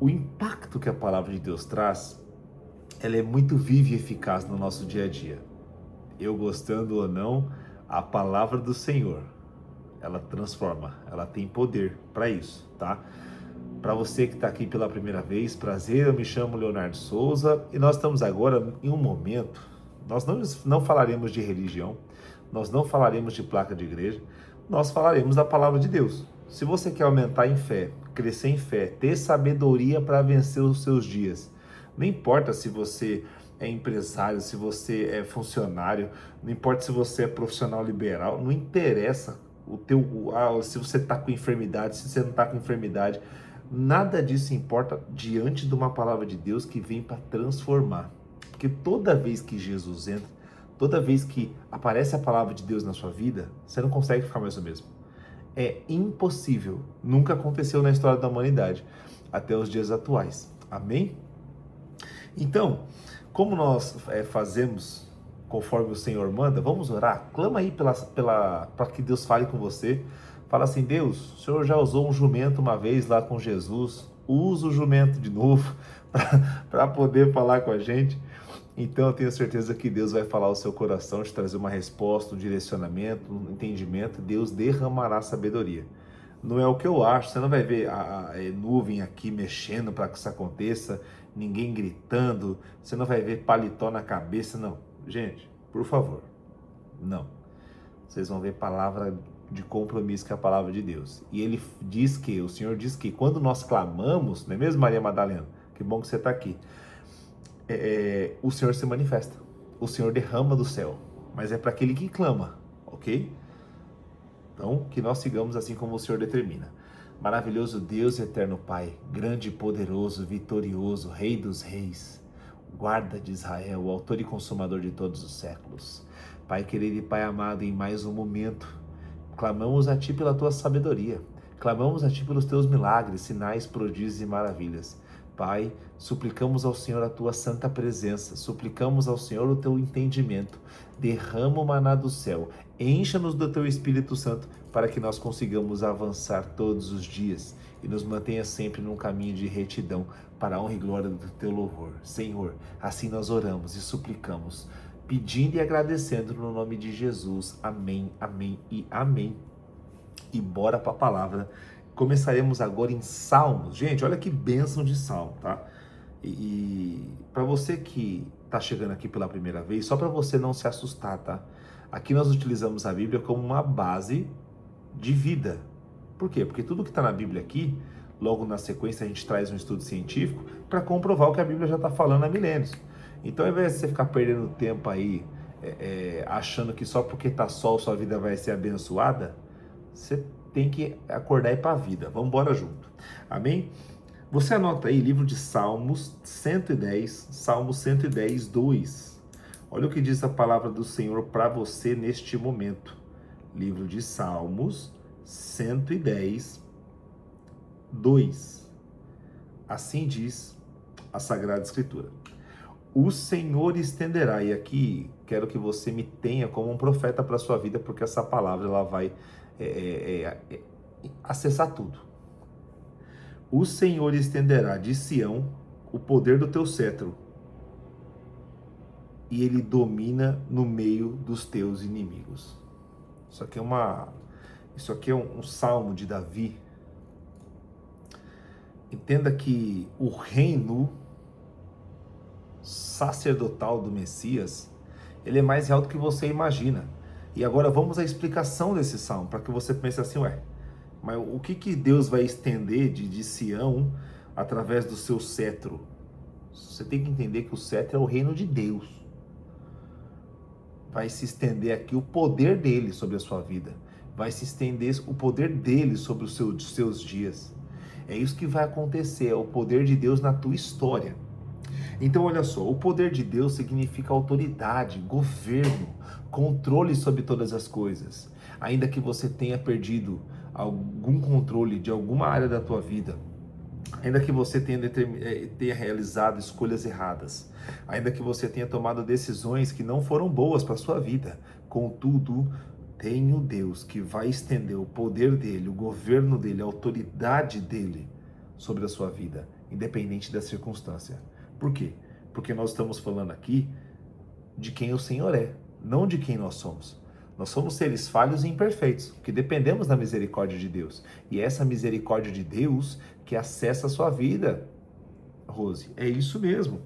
o impacto que a palavra de Deus traz, ela é muito viva e eficaz no nosso dia a dia. Eu gostando ou não, a palavra do Senhor, ela transforma, ela tem poder para isso, tá? Para você que está aqui pela primeira vez, prazer, eu me chamo Leonardo Souza e nós estamos agora em um momento, nós não falaremos de religião, nós não falaremos de placa de igreja, nós falaremos da palavra de Deus. Se você quer aumentar em fé, crescer em fé, ter sabedoria para vencer os seus dias, não importa se você é empresário, se você é funcionário, não importa se você é profissional liberal, não interessa se você está com enfermidade, se você não está com enfermidade, nada disso importa diante de uma palavra de Deus que vem para transformar. Porque toda vez que Jesus entra, toda vez que aparece a palavra de Deus na sua vida, você não consegue ficar mais o mesmo. É impossível, nunca aconteceu na história da humanidade, até os dias atuais. Amém? Então, como nós fazemos conforme o Senhor manda, vamos orar? Clama aí para que Deus fale com você. Fala assim: Deus, o Senhor já usou um jumento uma vez lá com Jesus, usa o jumento de novo para poder falar com a gente. Então eu tenho certeza que Deus vai falar ao seu coração, te trazer uma resposta, um direcionamento, um entendimento. Deus derramará sabedoria. Não é o que eu acho, você não vai ver a nuvem aqui mexendo para que isso aconteça, ninguém gritando, você não vai ver paletó na cabeça, não. Gente, por favor, não. Vocês vão ver palavra de compromisso, que é a palavra de Deus. E ele diz que, o Senhor diz que quando nós clamamos, não é mesmo, Maria Madalena? Que bom que você está aqui. O Senhor se manifesta, o Senhor derrama do céu, mas é para aquele que clama, ok? Então, que nós sigamos assim como o Senhor determina. Maravilhoso Deus, eterno Pai, grande e poderoso, vitorioso, Rei dos reis, guarda de Israel, o autor e consumador de todos os séculos. Pai querido e Pai amado, em mais um momento, clamamos a Ti pela Tua sabedoria, clamamos a Ti pelos Teus milagres, sinais, prodígios e maravilhas. Pai, suplicamos ao Senhor a Tua santa presença, suplicamos ao Senhor o Teu entendimento, derrama o maná do céu, encha-nos do Teu Espírito Santo para que nós consigamos avançar todos os dias e nos mantenha sempre num caminho de retidão para a honra e glória do Teu louvor. Senhor, assim nós oramos e suplicamos, pedindo e agradecendo no nome de Jesus. Amém, amém e amém. E bora para a palavra. Começaremos agora em Salmos. Gente, olha que bênção de Salmo, tá? E para você que está chegando aqui pela primeira vez, só para você não se assustar, tá? Aqui nós utilizamos a Bíblia como uma base de vida. Por quê? Porque tudo que está na Bíblia aqui, logo na sequência a gente traz um estudo científico para comprovar o que a Bíblia já está falando há milênios. Então, ao invés de você ficar perdendo tempo aí, achando que só porque tá sol sua vida vai ser abençoada, você tem que acordar e ir para a vida. Vamos embora junto. Amém? Você anota aí, livro de Salmos 110, Salmos 110, 2. Olha o que diz a palavra do Senhor para você neste momento. Livro de Salmos 110, 2. Assim diz a Sagrada Escritura: o Senhor estenderá, e aqui quero que você me tenha como um profeta para a sua vida, porque essa palavra ela vai acessar tudo. O Senhor estenderá de Sião o poder do teu cetro, e ele domina no meio dos teus inimigos. Isso aqui é um salmo de Davi. Entenda que o reino sacerdotal do Messias, ele é mais real do que você imagina. E agora vamos à explicação desse salmo, para que você pense assim: mas o que Deus vai estender de Sião através do seu cetro? Você tem que entender que o cetro é o reino de Deus. Vai se estender aqui o poder dele sobre a sua vida. Vai se estender o poder dele sobre os seus dias. É isso que vai acontecer, é o poder de Deus na tua história. Então olha só, o poder de Deus significa autoridade, governo, controle sobre todas as coisas. Ainda que você tenha perdido algum controle de alguma área da tua vida, ainda que você tenha realizado escolhas erradas, ainda que você tenha tomado decisões que não foram boas para a sua vida, contudo, tem o Deus que vai estender o poder dele, o governo dele, a autoridade dele sobre a sua vida, independente da circunstância. Por quê? Porque nós estamos falando aqui de quem o Senhor é, não de quem nós somos. Nós somos seres falhos e imperfeitos, que dependemos da misericórdia de Deus. E é essa misericórdia de Deus que acessa a sua vida, Rose. É isso mesmo.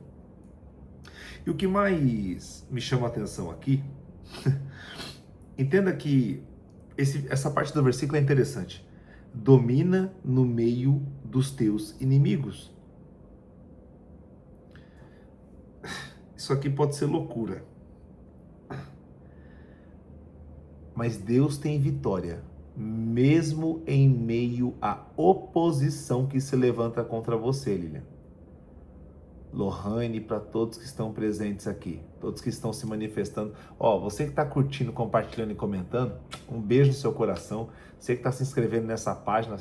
E o que mais me chama a atenção aqui, entenda que essa parte do versículo é interessante. Domina no meio dos teus inimigos. Isso aqui pode ser loucura. Mas Deus tem vitória, mesmo em meio à oposição que se levanta contra você, Lilian. Lohane, para todos que estão presentes aqui, todos que estão se manifestando. Você que está curtindo, compartilhando e comentando, um beijo no seu coração. Você que está se inscrevendo nessa página,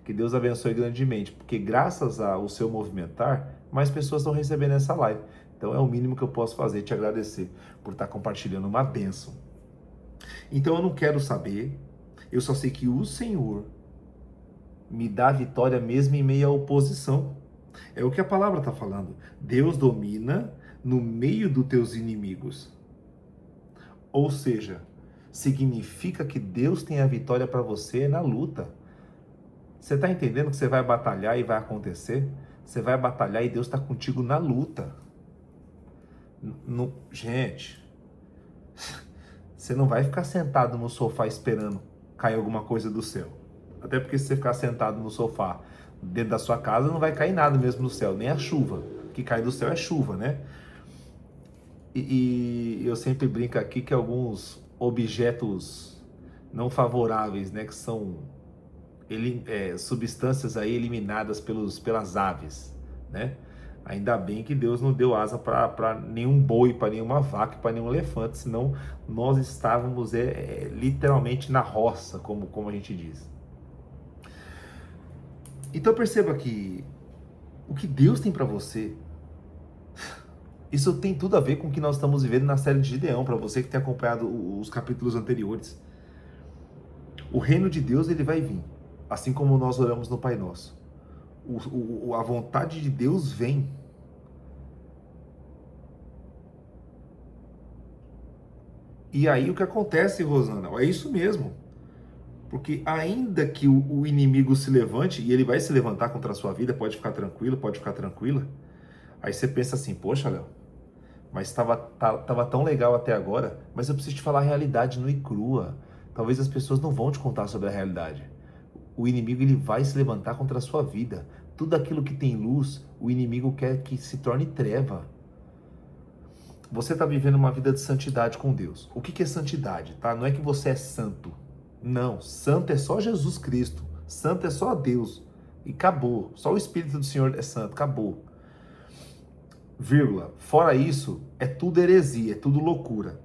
que Deus abençoe grandemente, porque graças ao seu movimentar, mais pessoas estão recebendo essa live. Então é o mínimo que eu posso fazer, te agradecer por estar compartilhando uma bênção. Então eu não quero saber, eu só sei que o Senhor me dá a vitória mesmo em meio à oposição. É o que a palavra está falando. Deus domina no meio dos teus inimigos. Ou seja, significa que Deus tem a vitória para você na luta. Você está entendendo que você vai batalhar e vai acontecer? Você vai batalhar e Deus está contigo na luta. Gente, você não vai ficar sentado no sofá esperando cair alguma coisa do céu. Até porque se você ficar sentado no sofá dentro da sua casa, não vai cair nada mesmo no céu, nem a chuva. O que cai do céu é chuva, né? E eu sempre brinco aqui que alguns objetos não favoráveis, né, que são substâncias aí eliminadas pelas aves, né? Ainda bem que Deus não deu asa para nenhum boi, para nenhuma vaca, para nenhum elefante, senão nós estávamos literalmente na roça, como a gente diz. Então perceba que o que Deus tem para você, isso tem tudo a ver com o que nós estamos vivendo na série de Gideão, para você que tem acompanhado os capítulos anteriores. O reino de Deus, ele vai vir, assim como nós oramos no Pai Nosso. A vontade de Deus vem. E aí o que acontece, Rosana? É isso mesmo. Porque ainda que o inimigo se levante, e ele vai se levantar contra a sua vida, pode ficar tranquilo, pode ficar tranquila. Aí você pensa assim, poxa, Léo, mas estava tão legal até agora, mas eu preciso te falar a realidade nua e crua. Talvez as pessoas não vão te contar sobre a realidade. O inimigo, ele vai se levantar contra a sua vida. Tudo aquilo que tem luz, o inimigo quer que se torne treva. Você está vivendo uma vida de santidade com Deus. O que é santidade, tá? Não é que você é santo. Não, santo é só Jesus Cristo. Santo é só Deus. E acabou. Só o Espírito do Senhor é santo. Acabou. Vírgula. Fora isso, é tudo heresia, é tudo loucura.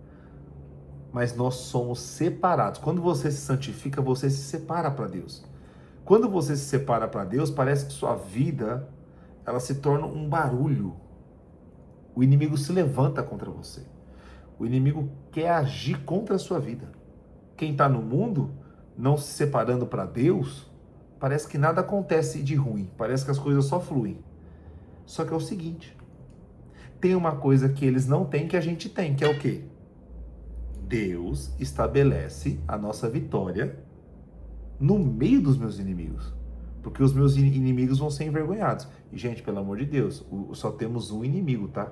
Mas nós somos separados. Quando você se santifica, você se separa para Deus. Quando você se separa para Deus, parece que sua vida, ela se torna um barulho. O inimigo se levanta contra você. O inimigo quer agir contra a sua vida. Quem está no mundo, não se separando para Deus, parece que nada acontece de ruim. Parece que as coisas só fluem. Só que é o seguinte, tem uma coisa que eles não têm que a gente tem, que é o quê? Deus estabelece a nossa vitória no meio dos meus inimigos. Porque os meus inimigos vão ser envergonhados. E, gente, pelo amor de Deus, só temos um inimigo, tá?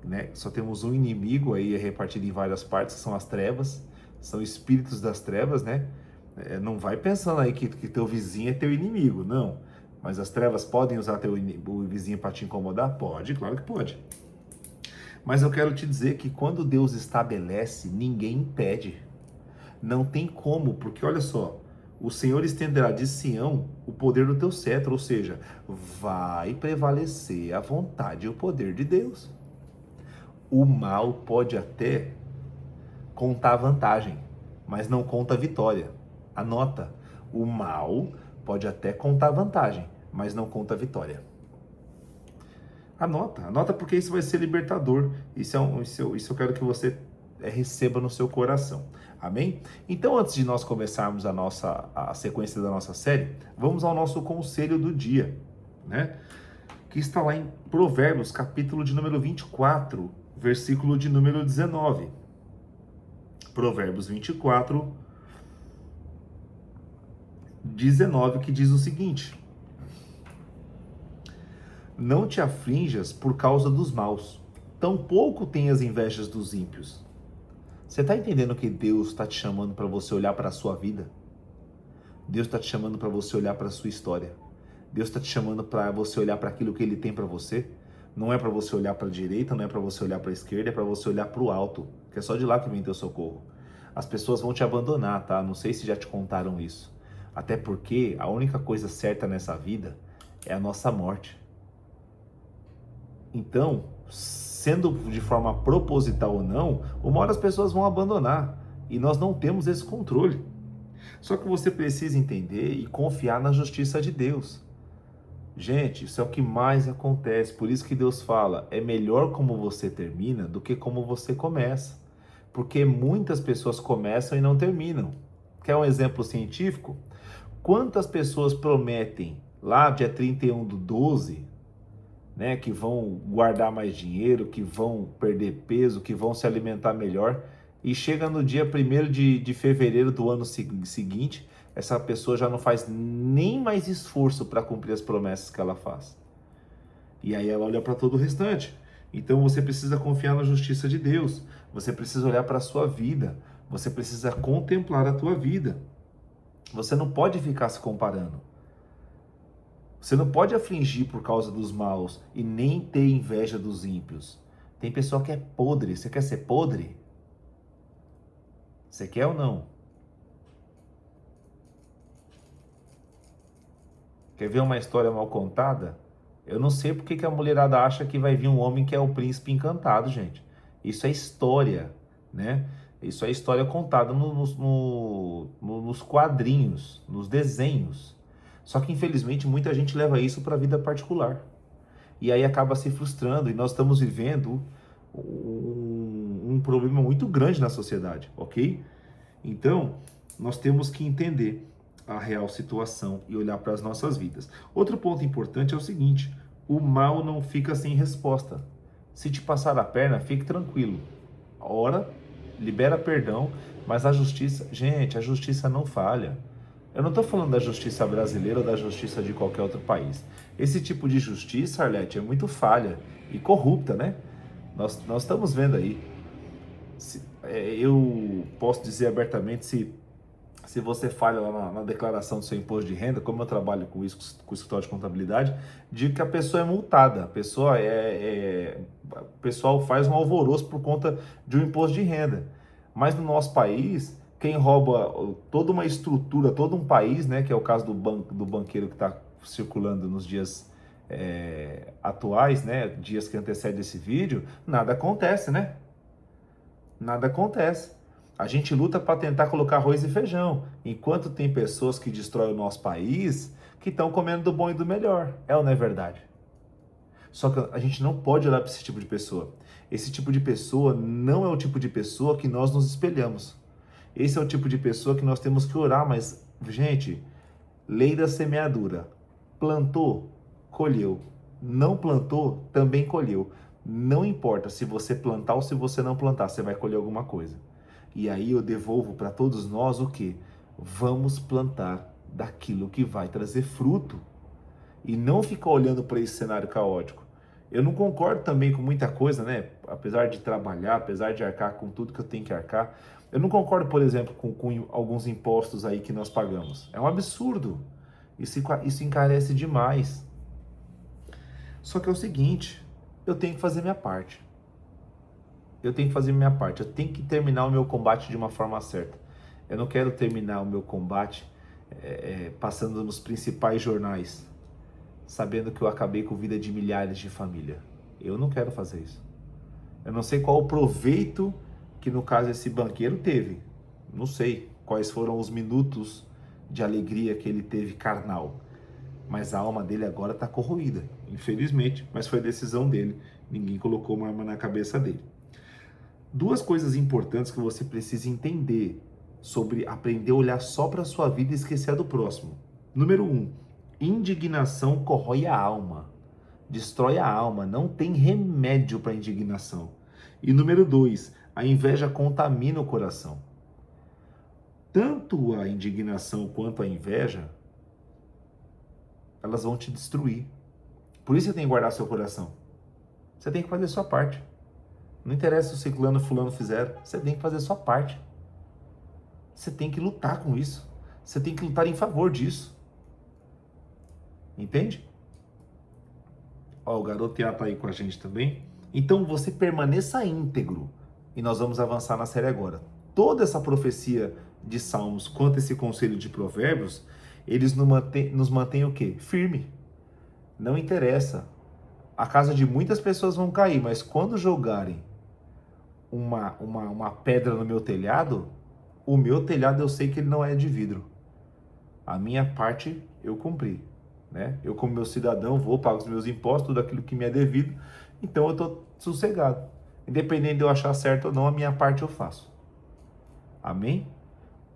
Né? Só temos um inimigo, aí é repartido em várias partes, que são as trevas. São espíritos das trevas, né? Não vai pensando aí que teu vizinho é teu inimigo, não. Mas as trevas podem usar o vizinho para te incomodar? Pode, claro que pode. Mas eu quero te dizer que quando Deus estabelece, ninguém impede. Não tem como, porque olha só, o Senhor estenderá de Sião o poder do teu cetro, ou seja, vai prevalecer a vontade e o poder de Deus. O mal pode até contar vantagem, mas não conta vitória. Anota, o mal pode até contar vantagem, mas não conta vitória. Anota porque isso vai ser libertador. Isso eu quero que você receba no seu coração. Amém? Então, antes de nós começarmos a sequência da nossa série, vamos ao nosso conselho do dia, né? Que está lá em Provérbios, capítulo de número 24, versículo de número 19. Provérbios 24, 19, que diz o seguinte: não te aflinjas por causa dos maus, tampouco tenhas invejas dos ímpios. Você está entendendo que Deus está te chamando para você olhar para a sua vida? Deus está te chamando para você olhar para a sua história. Deus está te chamando para você olhar para aquilo que Ele tem para você. Não é para você olhar para a direita, não é para você olhar para a esquerda, é para você olhar para o alto, que é só de lá que vem teu socorro. As pessoas vão te abandonar, tá? Não sei se já te contaram isso. Até porque a única coisa certa nessa vida é a nossa morte. Então, sendo de forma proposital ou não, uma hora as pessoas vão abandonar e nós não temos esse controle. Só que você precisa entender e confiar na justiça de Deus. Gente, isso é o que mais acontece. Por isso que Deus fala, é melhor como você termina do que como você começa. Porque muitas pessoas começam e não terminam. Quer um exemplo científico? Quantas pessoas prometem lá dia 31/12, né, que vão guardar mais dinheiro, que vão perder peso, que vão se alimentar melhor, e chega no dia 1º de fevereiro do ano seguinte, essa pessoa já não faz nem mais esforço para cumprir as promessas que ela faz. E aí ela olha para todo o restante. Então você precisa confiar na justiça de Deus, você precisa olhar para a sua vida, você precisa contemplar a tua vida. Você não pode ficar se comparando. Você não pode afligir por causa dos maus e nem ter inveja dos ímpios. Tem pessoa que é podre. Você quer ser podre? Você quer ou não? Quer ver uma história mal contada? Eu não sei porque que a mulherada acha que vai vir um homem que é o príncipe encantado, gente. Isso é história, né? Isso é história contada nos quadrinhos, nos desenhos. Só que infelizmente muita gente leva isso para a vida particular. E aí acaba se frustrando, e nós estamos vivendo um problema muito grande na sociedade, ok? Então, nós temos que entender a real situação e olhar para as nossas vidas. Outro ponto importante é o seguinte: o mal não fica sem resposta. Se te passar a perna, fique tranquilo. Ora, libera perdão, mas a justiça, gente, a justiça não falha. Eu não estou falando da justiça brasileira ou da justiça de qualquer outro país. Esse tipo de justiça, Arlete, é muito falha e corrupta, né? Nós estamos vendo aí. Eu posso dizer abertamente, se você falha lá na declaração do seu imposto de renda, como eu trabalho com isso, com o escritório de contabilidade, digo que a pessoa é multada. O pessoal faz um alvoroço por conta de um imposto de renda. Mas no nosso país, quem rouba toda uma estrutura, todo um país, né, que é o caso do banqueiro que está circulando nos dias atuais, né, dias que antecedem esse vídeo, nada acontece, né? Nada acontece. A gente luta para tentar colocar arroz e feijão, enquanto tem pessoas que destroem o nosso país que estão comendo do bom e do melhor. É ou não é verdade? Só que a gente não pode olhar para esse tipo de pessoa. Esse tipo de pessoa não é o tipo de pessoa que nós nos espelhamos. Esse é o tipo de pessoa que nós temos que orar, mas, gente, lei da semeadura. Plantou, colheu. Não plantou, também colheu. Não importa se você plantar ou se você não plantar, você vai colher alguma coisa. E aí eu devolvo para todos nós o quê? Vamos plantar daquilo que vai trazer fruto. E não ficar olhando para esse cenário caótico. Eu não concordo também com muita coisa, né? Apesar de trabalhar, apesar de arcar com tudo que eu tenho que arcar, eu não concordo, por exemplo, com alguns impostos aí que nós pagamos. É um absurdo. Isso encarece demais. Só que é o seguinte, eu tenho que fazer minha parte. Eu tenho que fazer minha parte. Eu tenho que terminar o meu combate de uma forma certa. Eu não quero terminar o meu combate passando nos principais jornais, sabendo que eu acabei com a vida de milhares de famílias. Eu não quero fazer isso. Eu não sei qual o proveito que, no caso, esse banqueiro teve. Não sei quais foram os minutos de alegria que ele teve carnal. Mas a alma dele agora está corroída, infelizmente. Mas foi decisão dele. Ninguém colocou uma arma na cabeça dele. Duas coisas importantes que você precisa entender sobre aprender a olhar só para a sua vida e esquecer a do próximo. Número 1, indignação corrói a alma, destrói a alma, não tem remédio para indignação. E número 2, a inveja contamina o coração. Tanto a indignação quanto a inveja, elas vão te destruir. Por isso você tem que guardar seu coração. Você tem que fazer a sua parte. Não interessa o ciclano e fulano fizeram, você tem que fazer a sua parte. Você tem que lutar com isso. Você tem que lutar em favor disso. Entende? Ó, o garoto já tá aí com a gente também. Então você permaneça íntegro. E nós vamos avançar na série agora. Toda essa profecia de Salmos quanto esse conselho de Provérbios, eles nos mantêm o quê? Firme. Não interessa. A casa de muitas pessoas vão cair, mas quando jogarem uma pedra no meu telhado, o meu telhado eu sei que ele não é de vidro. A minha parte eu cumpri, né? Eu como meu cidadão vou, pago os meus impostos, tudo aquilo que me é devido, então eu estou sossegado. Independente de eu achar certo ou não, a minha parte eu faço. Amém?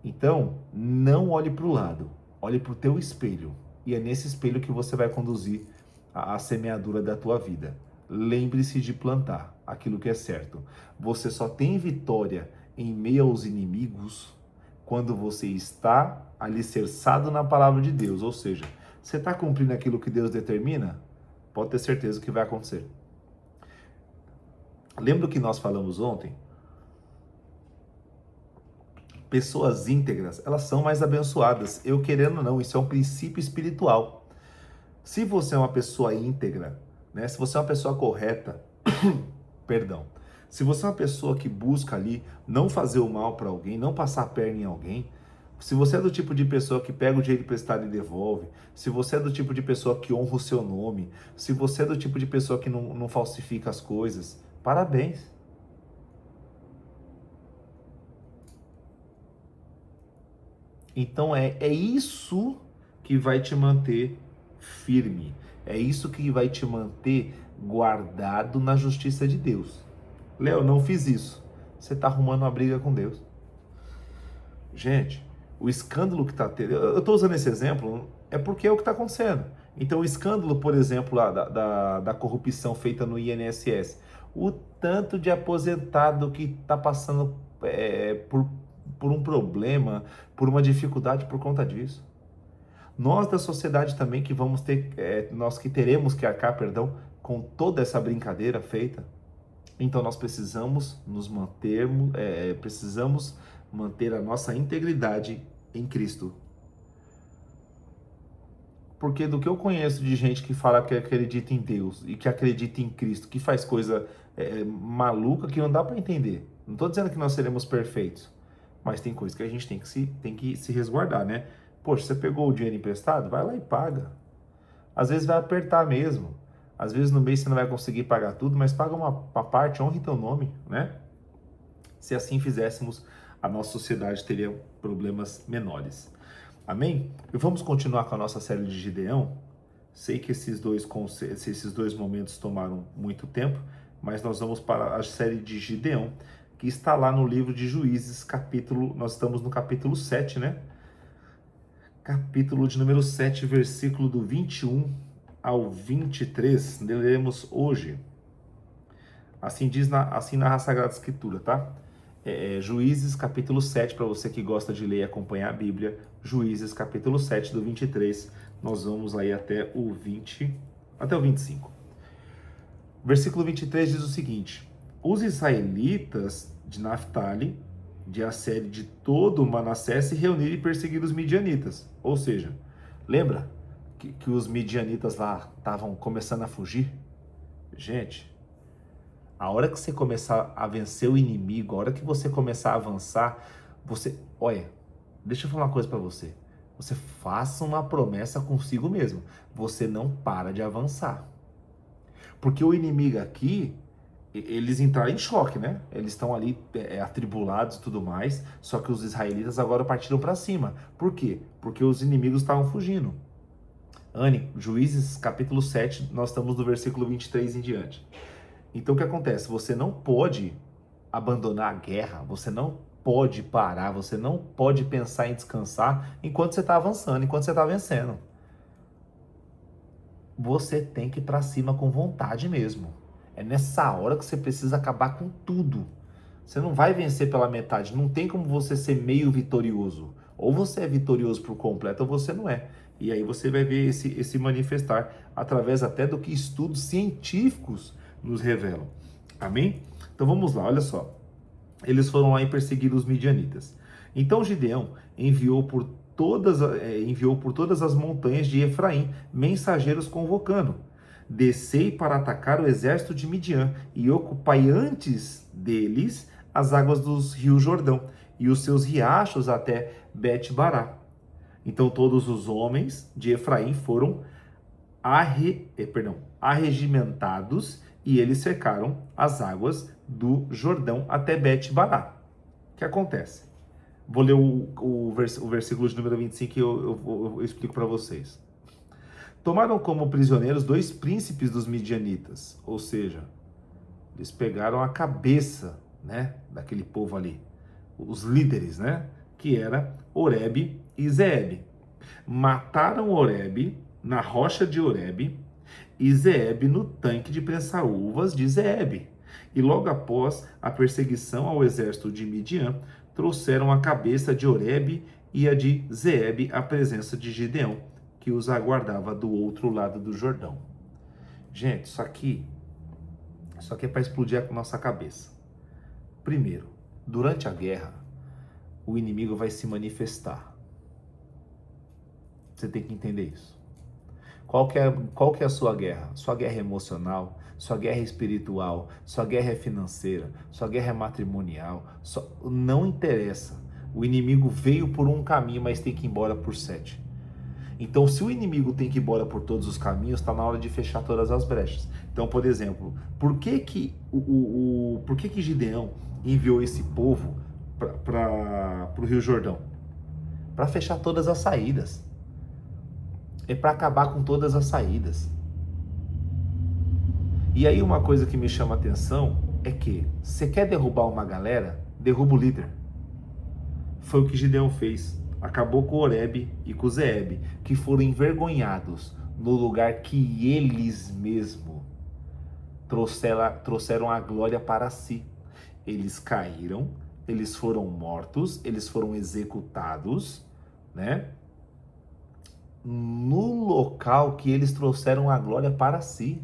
Então, não olhe para o lado, olhe para o teu espelho. E é nesse espelho que você vai conduzir a semeadura da tua vida. Lembre-se de plantar aquilo que é certo. Você só tem vitória em meio aos inimigos quando você está alicerçado na palavra de Deus. Ou seja, você está cumprindo aquilo que Deus determina? Pode ter certeza que vai acontecer. Lembra o que nós falamos ontem? Pessoas íntegras, elas são mais abençoadas. Eu querendo ou não, isso é um princípio espiritual. Se você é uma pessoa íntegra, né? Se você é uma pessoa correta, perdão. Se você é uma pessoa que busca ali não fazer o mal para alguém, não passar a perna em alguém, se você é do tipo de pessoa que pega o dinheiro emprestado e devolve, se você é do tipo de pessoa que honra o seu nome, se você é do tipo de pessoa que não falsifica as coisas, parabéns. Então é isso que vai te manter firme. É isso que vai te manter guardado na justiça de Deus. Léo, não fiz isso. Você está arrumando uma briga com Deus. Gente, o escândalo que está tendo... Eu estou usando esse exemplo, é porque é o que está acontecendo. Então, o escândalo, por exemplo, lá da corrupção feita no INSS. O tanto de aposentado que está passando por um problema, por uma dificuldade por conta disso. Nós da sociedade também que vamos ter, nós que teremos que arcar, perdão, com toda essa brincadeira feita. Então nós precisamos nos mantermos, precisamos manter a nossa integridade em Cristo. Porque do que eu conheço de gente que fala que acredita em Deus e que acredita em Cristo, que faz coisa maluca que não dá para entender. Não estou dizendo que nós seremos perfeitos, mas tem coisa que a gente tem que se resguardar, né? Poxa, você pegou o dinheiro emprestado? Vai lá e paga. Às vezes vai apertar mesmo. Às vezes no mês você não vai conseguir pagar tudo, mas paga uma parte, honre teu nome, né? Se assim fizéssemos, a nossa sociedade teria problemas menores. Amém? E vamos continuar com a nossa série de Gideão. Sei que esses dois momentos tomaram muito tempo, mas nós vamos para a série de Gideão, que está lá no livro de Juízes, nós estamos no capítulo 7, né? Capítulo de número 7, versículo do 21 ao 23, leremos hoje. Assim narra a Sagrada Escritura, tá? Juízes, capítulo 7, para você que gosta de ler e acompanhar a Bíblia. Juízes, capítulo 7, do 23. Nós vamos aí até o 25. Versículo 23 diz o seguinte: os israelitas de Naftali, de Asser, de todo o Manassés, se reuniram e perseguiram os midianitas. Ou seja, lembra que os midianitas lá estavam começando a fugir? Gente, a hora que você começar a vencer o inimigo, a hora que você começar a avançar, olha, deixa eu falar uma coisa para você. Você faça uma promessa consigo mesmo. Você não para de avançar. Porque o inimigo aqui, eles entraram em choque, né? Eles estão ali atribulados e tudo mais, só que os israelitas agora partiram para cima. Por quê? Porque os inimigos estavam fugindo. Anne, Juízes capítulo 7, nós estamos no versículo 23 em diante. Então o que acontece? Você não pode abandonar a guerra, você não pode parar, você não pode pensar em descansar enquanto você está avançando, enquanto você está vencendo. Você tem que ir para cima com vontade mesmo. É nessa hora que você precisa acabar com tudo. Você não vai vencer pela metade, não tem como você ser meio vitorioso. Ou você é vitorioso por completo ou você não é. E aí você vai ver esse manifestar através até do que estudos científicos nos revelam. Amém? Então vamos lá, olha só. Eles foram lá e perseguiram os midianitas. Então Gideão enviou por todas as montanhas de Efraim mensageiros convocando: descei para atacar o exército de Midian e ocupai antes deles as águas dos rios Jordão e os seus riachos até Bet-Bará. Então todos os homens de Efraim foram arregimentados e eles cercaram as águas do Jordão até Bet-Bará. O que acontece? Vou ler o versículo de número 25 e eu explico para vocês. Tomaram como prisioneiros 2 príncipes dos midianitas, ou seja, eles pegaram a cabeça, né, daquele povo ali, os líderes, né, que era Oreb e Zeeb. Mataram Oreb na rocha de Oreb e Zeeb no tanque de prensar uvas de Zeeb. E logo após a perseguição ao exército de Midian, trouxeram a cabeça de Oreb e a de Zeeb à presença de Gideão, que os aguardava do outro lado do Jordão. Gente, isso aqui é para explodir a nossa cabeça. Primeiro, durante a guerra, o inimigo vai se manifestar. Você tem que entender isso. Qual que é a sua guerra? Sua guerra é emocional, sua guerra é espiritual, sua guerra é financeira, sua guerra é matrimonial, não interessa. O inimigo veio por um caminho, mas tem que ir embora por 7. Então, se o inimigo tem que ir embora por todos os caminhos, está na hora de fechar todas as brechas. Então, por exemplo, por que Gideão enviou esse povo para o Rio Jordão? Para fechar todas as saídas. É para acabar com todas as saídas. E aí uma coisa que me chama a atenção é que você quer derrubar uma galera, derruba o líder. Foi o que Gideão fez. Acabou com Oreb e com Zeeb, que foram envergonhados no lugar que eles mesmos trouxeram a glória para si. Eles caíram, eles foram mortos, eles foram executados, né? No local que eles trouxeram a glória para si.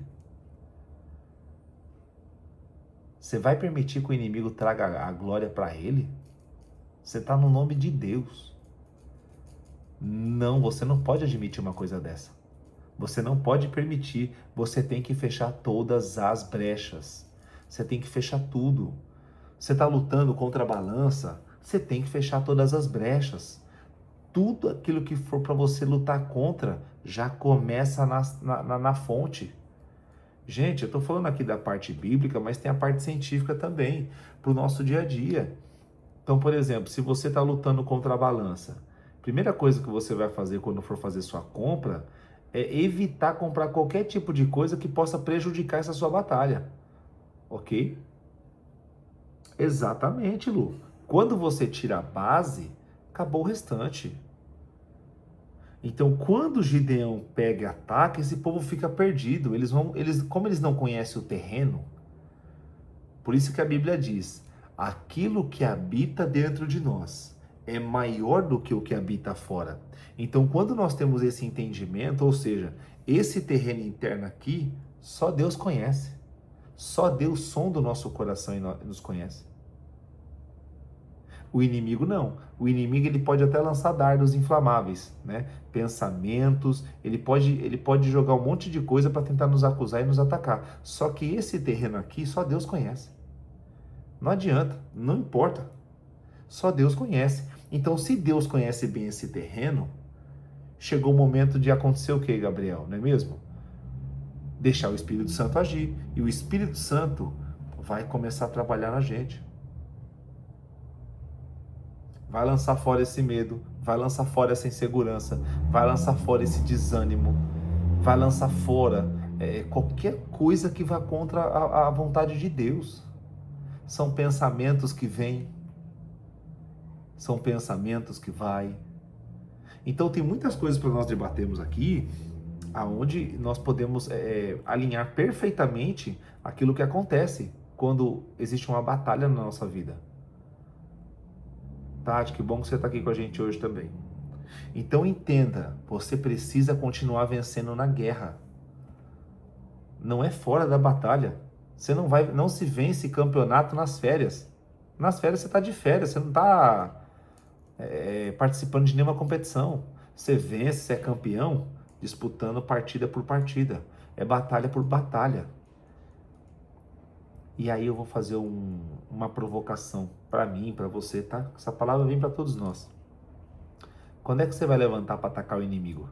Você vai permitir que o inimigo traga a glória para ele? Você está no nome de Deus. Não, você não pode admitir uma coisa dessa. Você não pode permitir. Você tem que fechar todas as brechas. Você tem que fechar tudo. Você está lutando contra a balança, você tem que fechar todas as brechas. Tudo aquilo que for para você lutar contra, já começa na fonte. Gente, eu estou falando aqui da parte bíblica, mas tem a parte científica também, para o nosso dia a dia. Então, por exemplo, se você está lutando contra a balança, a primeira coisa que você vai fazer quando for fazer sua compra é evitar comprar qualquer tipo de coisa que possa prejudicar essa sua batalha. Ok? Exatamente, Lu. Quando você tira a base, acabou o restante. Então, quando Gideão pega e ataca, esse povo fica perdido. Como eles não conhecem o terreno, por isso que a Bíblia diz: aquilo que habita dentro de nós é maior do que o que habita fora. Então, quando nós temos esse entendimento, ou seja, esse terreno interno aqui, só Deus conhece. Só Deus sonda o nosso coração e nos conhece. O inimigo não. O inimigo ele pode até lançar dardos inflamáveis, né? Pensamentos, ele pode jogar um monte de coisa para tentar nos acusar e nos atacar. Só que esse terreno aqui só Deus conhece. Não adianta, não importa. Só Deus conhece. Então, se Deus conhece bem esse terreno, chegou o momento de acontecer o que, Gabriel? Não é mesmo? Deixar o Espírito Santo agir. E o Espírito Santo vai começar a trabalhar na gente. Vai lançar fora esse medo, vai lançar fora essa insegurança, vai lançar fora esse desânimo, vai lançar fora qualquer coisa que vá contra a vontade de Deus. são pensamentos que vêm, são pensamentos que vai. Então tem muitas coisas para nós debatermos aqui, aonde nós podemos alinhar perfeitamente aquilo que acontece quando existe uma batalha na nossa vida. Tati, que bom que você está aqui com a gente hoje também. Então entenda, você precisa continuar vencendo na guerra. Não é fora da batalha. Você não se vence campeonato nas férias. Nas férias você está de férias, você não está participando de nenhuma competição. Você vence, você é campeão, disputando partida por partida. É batalha por batalha. E aí eu vou fazer uma provocação para mim, para você, tá? Essa palavra vem para todos nós. Quando é que você vai levantar para atacar o inimigo?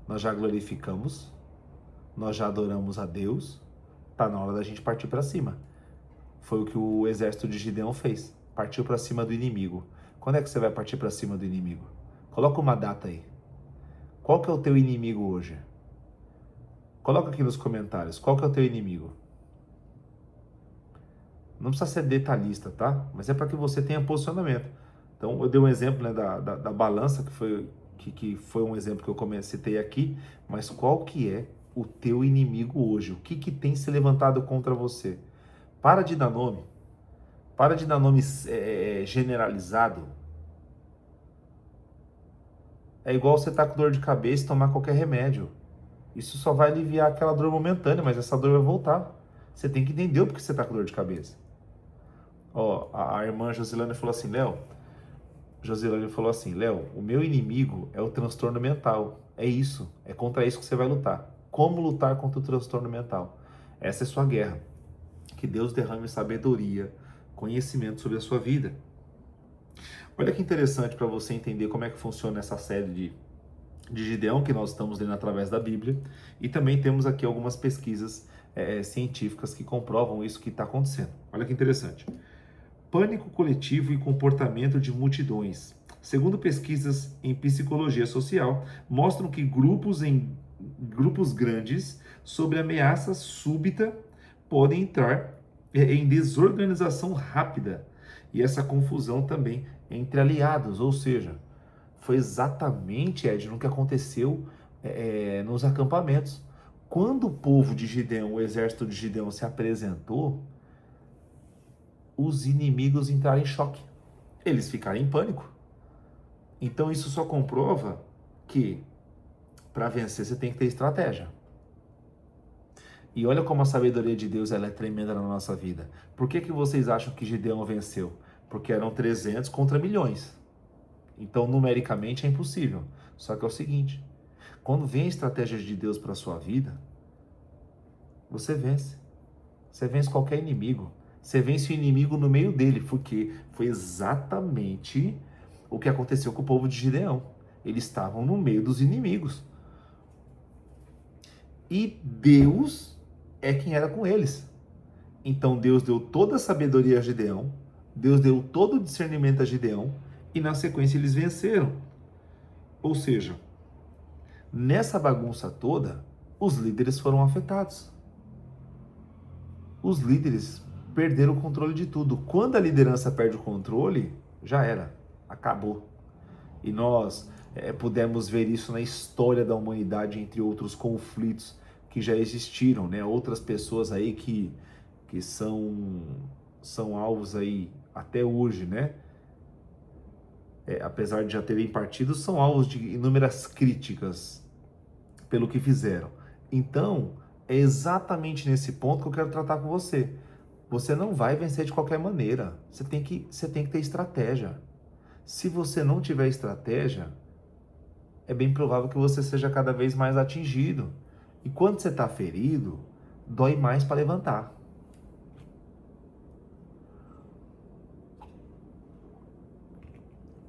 Nós já glorificamos, nós já adoramos a Deus, tá na hora da gente partir para cima. Foi o que o exército de Gideão fez, partiu para cima do inimigo. Quando é que você vai partir para cima do inimigo? Coloca uma data aí. Qual que é o teu inimigo hoje? Coloca aqui nos comentários, qual que é o teu inimigo? Não precisa ser detalhista, tá? Mas é para que você tenha posicionamento. Então, eu dei um exemplo, né, da balança, que foi um exemplo que eu citei aqui, mas qual que é o teu inimigo hoje? O que tem se levantado contra você? Para de dar nome. Para de dar nome generalizado. É igual você tá com dor de cabeça e tomar qualquer remédio. Isso só vai aliviar aquela dor momentânea, mas essa dor vai voltar. Você tem que entender o porquê você tá com dor de cabeça. Ó, a irmã Josilane falou assim, Léo, o meu inimigo é o transtorno mental. É isso, é contra isso que você vai lutar. Como lutar contra o transtorno mental? Essa é sua guerra. Que Deus derrame sabedoria, conhecimento sobre a sua vida. Olha que interessante para você entender como é que funciona essa série de Gideão, que nós estamos lendo através da Bíblia. E também temos aqui algumas pesquisas científicas que comprovam isso que está acontecendo. Olha que interessante. Pânico coletivo e comportamento de multidões. Segundo pesquisas em psicologia social, mostram que grupos grandes sobre ameaça súbita podem entrar em desorganização rápida. E essa confusão também entre aliados, ou seja, foi exatamente, Edno, o que aconteceu nos acampamentos. Quando o povo de Gideão, o exército de Gideão se apresentou, os inimigos entraram em choque. Eles ficaram em pânico. Então isso só comprova que para vencer você tem que ter estratégia. E olha como a sabedoria de Deus ela é tremenda na nossa vida. Por que vocês acham que Gideão venceu? Porque eram 300 contra milhões. Então numericamente é impossível. Só que é o seguinte, quando vem a estratégia de Deus para a sua vida, você vence. Você vence qualquer inimigo. Você vence o inimigo no meio dele, porque foi exatamente o que aconteceu com o povo de Gideão. Eles estavam no meio dos inimigos. E Deus é quem era com eles. Então Deus deu toda a sabedoria a Gideão, Deus deu todo o discernimento a Gideão, e na sequência eles venceram. Ou seja, nessa bagunça toda, os líderes foram afetados. Os líderes perderam o controle de tudo. Quando a liderança perde o controle, já era, acabou. E nós pudemos ver isso na história da humanidade, entre outros conflitos que já existiram, né? Outras pessoas aí que são alvos aí até hoje, né? Apesar de já terem partido, são alvos de inúmeras críticas pelo que fizeram. Então, é exatamente nesse ponto que eu quero tratar com você. Você não vai vencer de qualquer maneira. Você tem que ter estratégia. Se você não tiver estratégia, é bem provável que você seja cada vez mais atingido. E quando você está ferido, dói mais para levantar.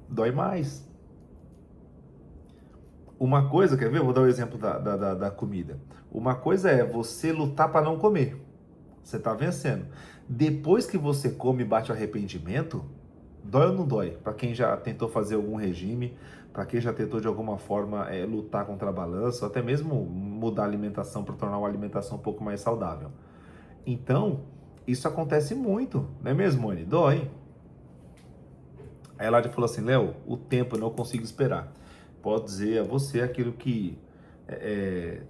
Dói mais. Uma coisa, quer ver? Eu vou dar o exemplo da comida. Uma coisa é você lutar para não comer. Você está vencendo. Depois que você come e bate o arrependimento, dói ou não dói? Para quem já tentou fazer algum regime, para quem já tentou de alguma forma lutar contra a balança, ou até mesmo mudar a alimentação para tornar uma alimentação um pouco mais saudável. Então, Isso acontece muito, não é mesmo, Anny? Dói. Aí ela falou assim, Léo, o tempo eu não consigo esperar. Pode dizer a você aquilo que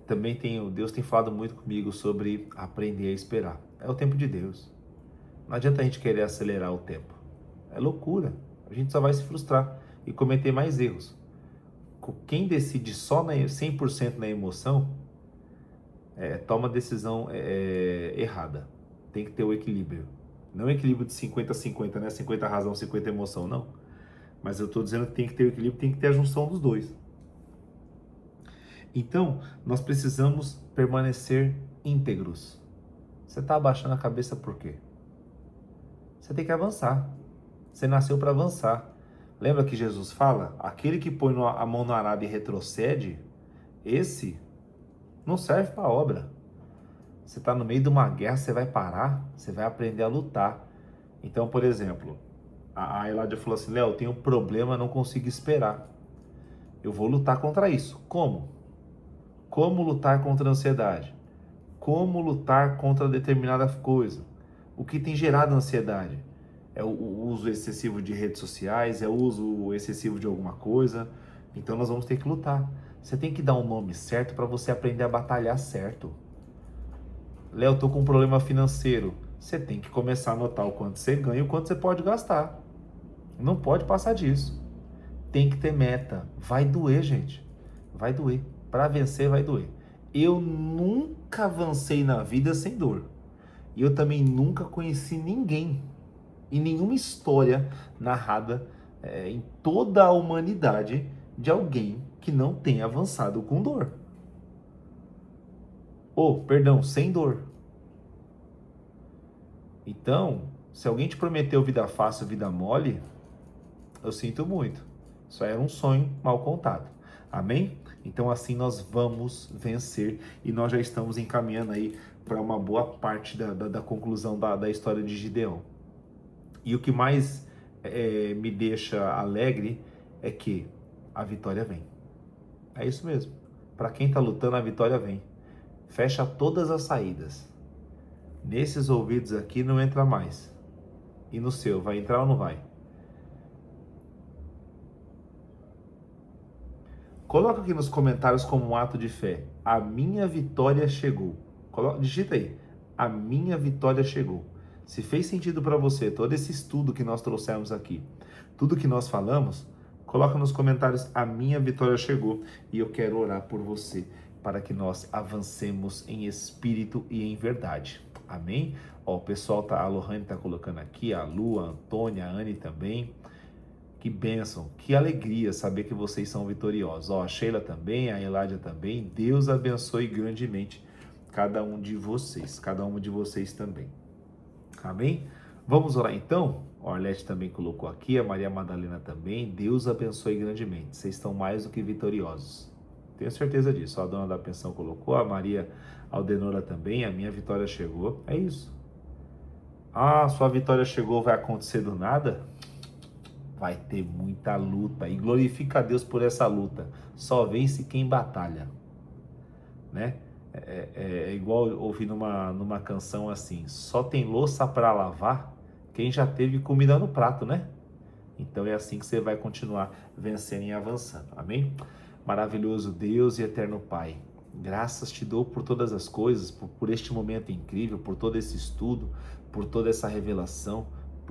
também Deus tem falado muito comigo sobre aprender a esperar. É o tempo de Deus. Não adianta a gente querer acelerar o tempo. É loucura. A gente só vai se frustrar e cometer mais erros. Quem decide só 100% na emoção, toma decisão errada. Tem que ter o equilíbrio. Não equilíbrio de 50-50, né? 50 razão, 50 emoção, não. Mas eu estou dizendo que tem que ter o equilíbrio, tem que ter a junção dos dois. Então, nós precisamos permanecer íntegros. Você está abaixando a cabeça por quê? Você tem que avançar. Você nasceu para avançar. Lembra que Jesus fala? Aquele que põe a mão no arado e retrocede, esse não serve para a obra. Você está no meio de uma guerra, você vai parar, você vai aprender a lutar. Então, por exemplo, a Eladia falou assim, Léo, eu tenho um problema, não consigo esperar. Eu vou lutar contra isso. Como? Como lutar contra a ansiedade? Como lutar contra determinada coisa? O que tem gerado ansiedade? É o uso excessivo de redes sociais? É o uso excessivo de alguma coisa? Então nós vamos ter que lutar. Você tem que dar um nome certo para você aprender a batalhar certo. Léo, tô com um problema financeiro. Você tem que começar a anotar o quanto você ganha e o quanto você pode gastar. Não pode passar disso. Tem que ter meta. Vai doer, gente. Vai doer. Para vencer, vai doer. Eu nunca avancei na vida sem dor. E eu também nunca conheci ninguém, e nenhuma história narrada em toda a humanidade de alguém que não tenha avançado com dor. Perdão, sem dor. Então, se alguém te prometeu vida fácil, vida mole, eu sinto muito. Isso era um sonho mal contado. Amém? Então assim nós vamos vencer e nós já estamos encaminhando aí para uma boa parte da conclusão da história de Gideão. E o que mais me deixa alegre é que a vitória vem. É isso mesmo. Para quem está lutando, a vitória vem. Fecha todas as saídas. Nesses ouvidos aqui não entra mais. E no seu, vai entrar ou não vai? Coloca aqui nos comentários como um ato de fé. A minha vitória chegou. Digita aí. A minha vitória chegou. Se fez sentido para você todo esse estudo que nós trouxemos aqui, tudo que nós falamos, coloca nos comentários. A minha vitória chegou. E eu quero orar por você para que nós avancemos em espírito e em verdade. Amém? Ó, o pessoal a Lohane tá colocando aqui, a Lu, a Antônia, a Anne também. Que bênção, que alegria saber que vocês são vitoriosos. Ó, a Sheila também, a Eládia também. Deus abençoe grandemente cada um de vocês, cada uma de vocês também. Amém? Vamos orar então? A Arlete também colocou aqui, a Maria Madalena também. Deus abençoe grandemente. Vocês estão mais do que vitoriosos. Tenho certeza disso. A dona da pensão colocou, a Maria Aldenora também. A minha vitória chegou. É isso. Ah, sua vitória chegou, vai acontecer do nada? Vai ter muita luta e glorifica a Deus por essa luta. Só vence quem batalha, né? É igual ouvir numa canção assim: só tem louça para lavar quem já teve comida no prato, né? Então é assim que você vai continuar vencendo e avançando, amém? Maravilhoso Deus e eterno Pai, graças te dou por todas as coisas, por este momento incrível, por todo esse estudo, por toda essa revelação,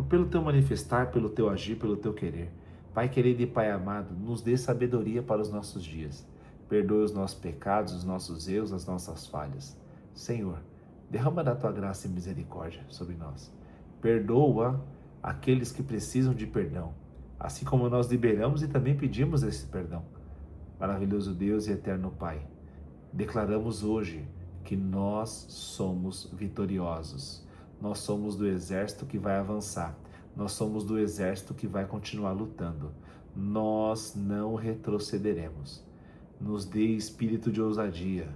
pelo teu manifestar, pelo teu agir, pelo teu querer. Pai querido e Pai amado, nos dê sabedoria para os nossos dias. Perdoe os nossos pecados, os nossos erros, as nossas falhas. Senhor, derrama da tua graça e misericórdia sobre nós. Perdoa aqueles que precisam de perdão, assim como nós liberamos e também pedimos esse perdão. Maravilhoso Deus e eterno Pai, declaramos hoje que nós somos vitoriosos. Nós somos do exército que vai avançar. Nós somos do exército que vai continuar lutando. Nós não retrocederemos. Nos dê espírito de ousadia.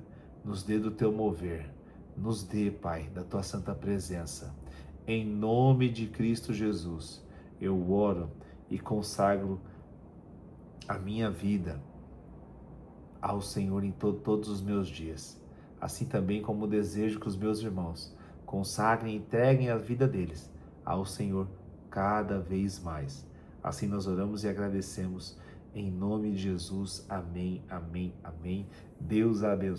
Nos dê do teu mover. Nos dê, Pai, da tua santa presença. Em nome de Cristo Jesus, eu oro e consagro a minha vida ao Senhor em todos os meus dias. Assim também como desejo que os meus irmãos consagrem, entreguem a vida deles ao Senhor cada vez mais. Assim nós oramos e agradecemos em nome de Jesus. Amém, amém, amém. Deus abençoe.